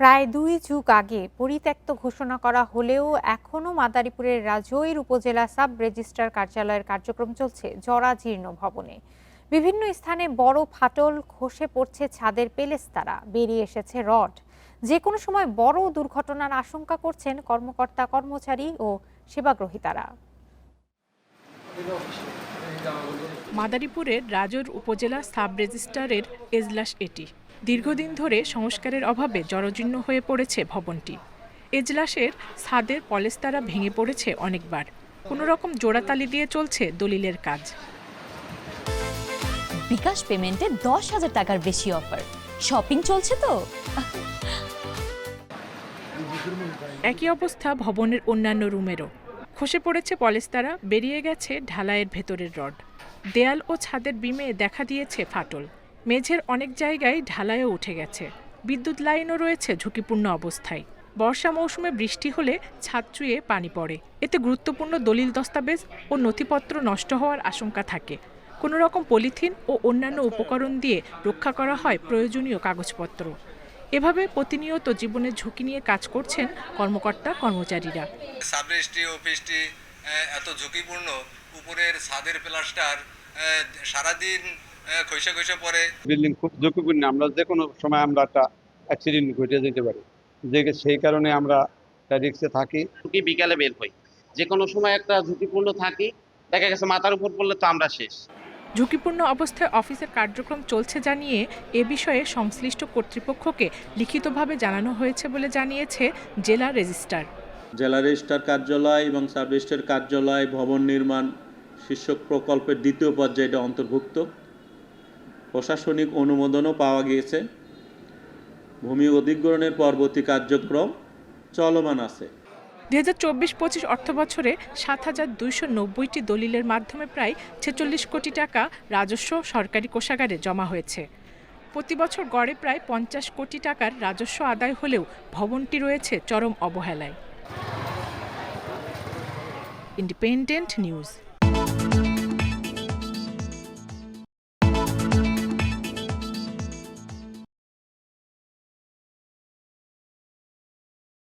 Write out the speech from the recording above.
প্রায় ২ যুগ আগে পরিত্যক্ত ঘোষণা করা হলেও এখনও মাদারীপুরের রাজৈর উপজেলা সাব রেজিস্ট্রার কার্যালয়ের কার্যক্রম চলছে জরাজীর্ণ ভবনে। বিভিন্ন স্থানে বড় ফাটল, খসে পড়ছে ছাদের পেলেস্তারা, বেরিয়ে এসেছে রড। যে কোনো সময় বড় দুর্ঘটনার আশঙ্কা করছেন কর্মকর্তা, কর্মচারী ও সেবাগ্রহীতারা। মাদারীপুরের রাজৈর উপজেলা সাব রেজিস্ট্রারের এজলাস এটি। দীর্ঘদিন ধরে সংস্কারের অভাবে জরাজীর্ণ হয়ে পড়েছে ভবনটি। এজলাসের ছাদের পলেস্তারা ভেঙে পড়েছে অনেকবার। কোনো রকম জোড়াতালি দিয়ে চলছে দলিলের কাজ। বিকাশ পেমেন্টে 10,000 টাকার বেশি অফার। শপিং চলছে তো। একই অবস্থা ভবনের অন্যান্য রুমেরও। খসে পড়েছে পলেস্তারা, বেরিয়ে গেছে ঢালাইয়ের ভেতরের রড। দেয়াল ও ছাদের বিমে দেখা দিয়েছে ফাটল। মেঝের অনেক জায়গায় ঢালাইও উঠে গেছে। বিদ্যুৎ লাইনও রয়েছে ঝুঁকিপূর্ণ অবস্থায়। বর্ষা মৌসুমে বৃষ্টি হলে ছাদ চুইয়ে পানি পড়ে। এতে গুরুত্বপূর্ণ দলিল দস্তাবেজ ও নথিপত্র নষ্ট হওয়ার আশঙ্কা থাকে। কোনো রকম পলিথিন ও অন্যান্য উপকরণ দিয়ে রক্ষা করা হয় প্রয়োজনীয় কাগজপত্র। এভাবে প্রতিনিয়ত জীবনের ঝুঁকি নিয়ে কাজ করছেন কর্মকর্তা, কর্মচারীরা। সাব রেজিস্ট্রি অফিসটি এত ঝুঁকিপূর্ণ, উপরের ছাদের প্লাস্টার সারাদিন খসে খসে পড়ে। বিল্ডিং খুব ঝুঁকিপূর্ণ, আমরা যে কোনো সময় আমরা একটা অ্যাক্সিডেন্ট ঘটে যেতে পারি, সেই কারণে আমরা রিস্কে থাকি। বিকালে বের হই, যে কোনো সময় একটা ঝুঁকিপূর্ণ থাকি, দেখা গেছে মাথার উপর পড়লে তো আমরা শেষ। ঝুঁকিপূর্ণ অবস্থায় অফিসের কার্যক্রম চলছে জানিয়ে এ বিষয়ে সংশ্লিষ্ট কর্তৃপক্ষকে লিখিতভাবে জানানো হয়েছে বলে জানিয়েছে জেলা রেজিস্ট্রার। জেলা রেজিস্ট্রার কার্যালয় এবং সাব রেজিস্ট্রার কার্যালয় ভবন নির্মাণ শীর্ষক প্রকল্পের দ্বিতীয় পর্যায়ে এটা অন্তর্ভুক্ত। প্রশাসনিক অনুমোদনও পাওয়া গিয়েছে। ভূমি অধিগ্রহণের পরবর্তী কার্যক্রম চলমান আছে। 2024-25 অর্থবছরে 7,290টি দলিলের মাধ্যমে প্রায় 46 কোটি টাকা রাজস্ব সরকারি কোষাগারে জমা হয়েছে। প্রতি বছর গড়ে প্রায় 50 কোটি টাকার রাজস্ব আদায় হলেও ভবনটি রয়েছে চরম অবহেলায়। Independent news.